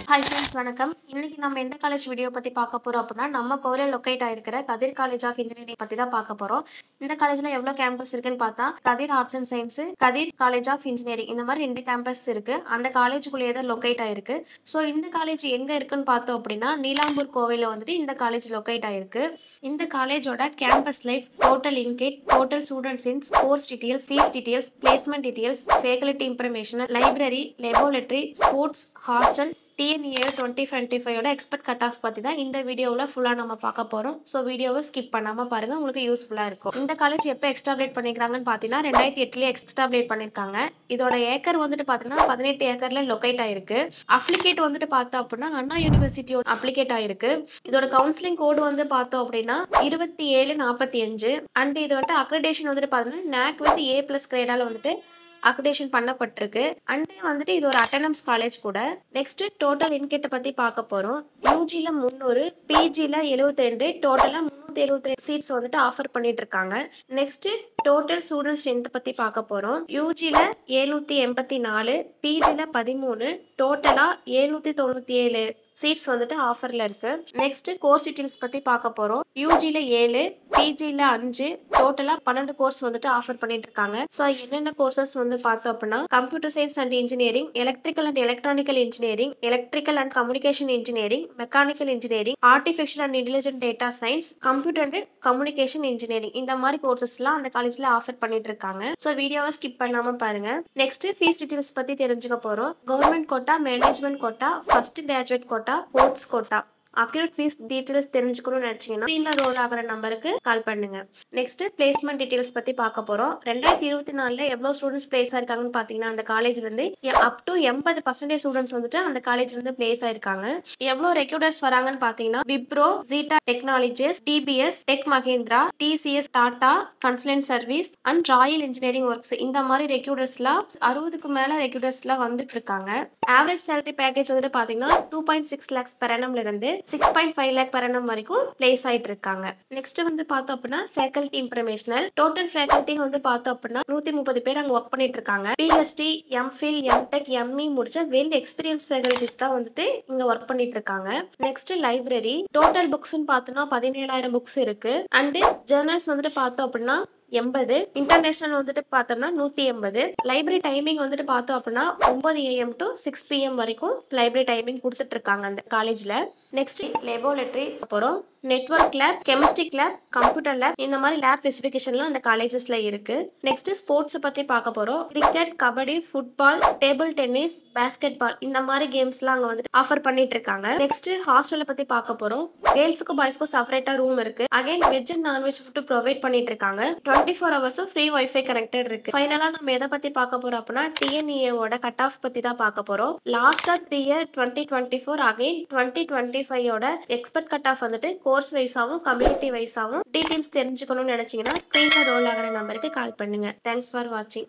Hi friends வணக்கம். இன்னைக்கு நம்ம எந்த காலேஜ் வீடியோ பத்தி பார்க்க போறோம் அப்படின்னா, நம்ம கோவையில லொக்கேட் ஆயிருக்கிற கதிர் காலேஜ் ஆஃப் இன்ஜினியரிங் பத்தி தான் பார்க்க போறோம். இந்த காலேஜ்ல எவ்வளோ கேம்பஸ் இருக்குன்னு பார்த்தா, Kathir arts and science, Kathir college of engineering இந்த மாதிரி 2 கேம்பஸ் இருக்கு. அந்த காலேஜுக்குள்ளேயே தான் லொக்கேட் ஆயிருக்கு. ஸோ இந்த காலேஜ் எங்க இருக்குன்னு பார்த்தோம் அப்படின்னா, நீலாம்பூர் கோவையில வந்துட்டு இந்த காலேஜ் லொக்கேட் ஆயிருக்கு. இந்த காலேஜோட கேம்பஸ் லைஃப், டோட்டல் இன்கேட், டோட்டல் ஸ்டூடெண்ட்ஸ் இன்ஸ், course details, fees details, placement details, faculty information, library, laboratory, sports, hostel, TNEA 2025 expect cut off பற்றி தான் இந்த வீடியோவில் ஃபுல்லாக நம்ம பார்க்க போகிறோம். ஸோ வீடியோவை ஸ்கிப் பண்ணாமல் பாருங்கள், உங்களுக்கு யூஸ்ஃபுல்லாக இருக்கும். இந்த காலேஜ் எப்போ எக்ஸ்டாப்ளேட் பண்ணிக்கிறாங்கன்னு பார்த்தீங்கன்னா 2008 எக்ஸ்டாப்ளேட் பண்ணியிருக்காங்க. இதோட ஏக்கர் வந்துட்டு பார்த்தீங்கன்னா 18 ஏக்கரில் லொக்கேட் ஆயிருக்கு. அப்ளிகேட் வந்துட்டு பார்த்தோம் அப்படின்னா அண்ணா யூனிவர்சிட்டியோட அப்ளிகேட் ஆயிருக்கு. இதோட கவுன்சிலிங் கோடு வந்து பார்த்தோம் அப்படின்னா 2745 அண்ட் இது வந்துட்டு அக்ரெடேஷன் வந்துட்டு பார்த்தீங்கன்னா NAC வித் A+ கிரேடால வந்துட்டு அக்ரிடேஷன் பண்ணப்பட்டிருக்கு. அண்ட் வந்துட்டு இது ஒரு அட்டானமஸ் காலேஜ் கூட. நெக்ஸ்ட் டோட்டல் இன்கேட்டை பத்தி பார்க்க போறோம். யூஜில 300, பிஜில 72, டோட்டலா 372 சீட்ஸ் வந்துட்டு ஆஃபர் பண்ணிட்டு இருக்காங்க. நெக்ஸ்ட் டோட்டல் ஸ்டூடெண்ட் ஸ்ட்ரென்த் பத்தி பார்க்க போறோம். யூஜில 784, பிஜில 13, டோட்டலா 797 சீட்ஸ் வந்துட்டு ஆஃபர்ல இருக்கு. நெக்ஸ்ட் கோர்ஸ் டீடைல்ஸ் பத்தி பார்க்க போறோம். யூஜில 7, பிஜில 5, டோட்டலா 12 கோர்ஸ் வந்துட்டு ஆஃபர் பண்ணிட்டு இருக்காங்க. ஸோ என்னென்ன கோர்சஸ் வந்து பார்த்தோம் அப்படின்னா, computer science and engineering, electrical and electronical engineering, electrical and communication engineering, mechanical engineering, artificial and intelligent data science, computer and communication engineering இந்த மாதிரி கோர்சஸ்லாம் அந்த காலேஜ்ல ஆஃபர் பண்ணிட்டு இருக்காங்க. ஸோ வீடியோவை ஸ்கிப் பண்ணாம பாருங்க. நெக்ஸ்ட் ஃபீஸ் டீடைல்ஸ் பத்தி தெரிஞ்சுக்க போறோம். Government quota, management quota, first graduate quota, course quota, accurate fees details தெரிஞ்சுக்கணும்னு நினைச்சீங்கன்னா ஸ்க்ரீன்ல ரோல் ஆகிற நம்பருக்கு கால் பண்ணுங்க. நெக்ஸ்ட் பிளேஸ்மெண்ட் டீடைல்ஸ் பத்தி பார்க்க போறோம். 2024 எவ்வளவு ஸ்டூடெண்ட்ஸ் பிளேஸ் ஆயிருக்காங்கன்னு பாத்தீங்கன்னா அந்த காலேஜ்ல இருந்து அப் டு 80% ஸ்டூடெண்ட்ஸ் வந்துட்டு அந்த காலேஜ்ல இருந்து பிளேஸ் ஆயிருக்காங்க. எவ்வளவு ரெக்ரூட்டர்ஸ் வராங்கன்னு பாத்தீங்கன்னா Wipro, Zeta technologies, DBS, Tech Mahindra, TCS, Tata Consultant Service and Royal Engineering Works இந்த மாதிரி ரெக்ரூட்டர்ஸ்லாம் 60க்கு மேல ரெக்ரூட்டர்ஸ்லாம் வந்துட்டு இருக்காங்க. ஆவரேஜ் சேலரி பேக்கேஜ் வந்துட்டு பாத்தீங்கன்னா 2.6 lakhs per annumல இருந்து 6.5 lakh per annum வரைக்கும் பிளேஸ் ஆயிட்டு இருக்காங்க. நெக்ஸ்ட் வந்து பார்த்தோம் அப்படின்னா ஃபேக்கல்டி இன்ஃபர்மேஷனல், டோட்டல் ஃபேக்கல்டி வந்து பார்த்தோம் அப்படின்னா 130 பேர் அங்க ஒர்க் பண்ணிட்டு இருக்காங்க. பிஎஸ்டி, எம்ஃபில், எம்டெக், எம்இ முடிச்ச வெல் எக்ஸ்பீரியன்ஸ் ஃபேக்கல்டிஸ் தான் வந்துட்டு இங்க ஒர்க் பண்ணிட்டு இருக்காங்க. நெக்ஸ்ட் லைப்ரரி, டோட்டல் புக்ஸ்ன்னு பார்த்தோம்னா 17,000 புக்ஸ் இருக்கு. அண்ட் ஜேர்னல்ஸ் வந்துட்டு பார்த்தோம் அப்படின்னா 80, இன்டர்நேஷனல் வந்துட்டு பார்த்தோம்னா 180. லைப்ரரி டைமிங் வந்துட்டு பார்த்தோம் அப்படின்னா 9 AM to 6 PM வரைக்கும் லைப்ரரி டைமிங் கொடுத்துட்டு இருக்காங்க அந்த காலேஜ்ல. நெக்ஸ்ட் லெபோரட்டரி போறோம். Network lab, chemistry lab, computer lab இந்த மாதிரி லேப் ஸ்பெசிஃபிகேஷன்லாம் அந்த காலேஜஸ்ல இருக்கு. நெக்ஸ்ட் ஸ்போர்ட்ஸ் பத்தி பார்க்க போறோம். Cricket, kabaddi, football, table tennis, basketball இந்த மாதிரி கேம்ஸ்லாம் அங்க வந்து ஆஃபர் பண்ணிட்டு இருக்காங்க. நெக்ஸ்ட் ஹாஸ்டலை பத்தி பார்க்க போறோம். கேர்ள்ஸ்க்கும் பாய்ஸ்க்கும் செப்பரேட்டா ரூம் இருக்கு. Again veg and non veg food provide பண்ணிட்டு இருக்காங்க. 24 ஹவர்ஸும் ஃப்ரீ வைஃபை கனெக்டட் இருக்கு. ஃபைனலா நம்ம எதை பத்தி பார்க்க போறோம் அப்படின்னா TNEA ஓட கட் ஆஃப் பத்தி தான் பார்க்க போறோம். லாஸ்டா 3 year 2024 அகைன் 2025 ஓட எக்ஸ்பெக்ட் கட் ஆஃப் வந்துட்டு கோர்ஸ் வைஸாவும் கம்யூனிட்டி வைஸாவும் டீடைல்ஸ் தெரிஞ்சுக்கணும்னு நினைச்சீங்கன்னா ஸ்கிரீன்ல ரோல் ஆகிற நம்பருக்கு கால் பண்ணுங்க. தேங்க்ஸ் ஃபார் வாட்சிங்.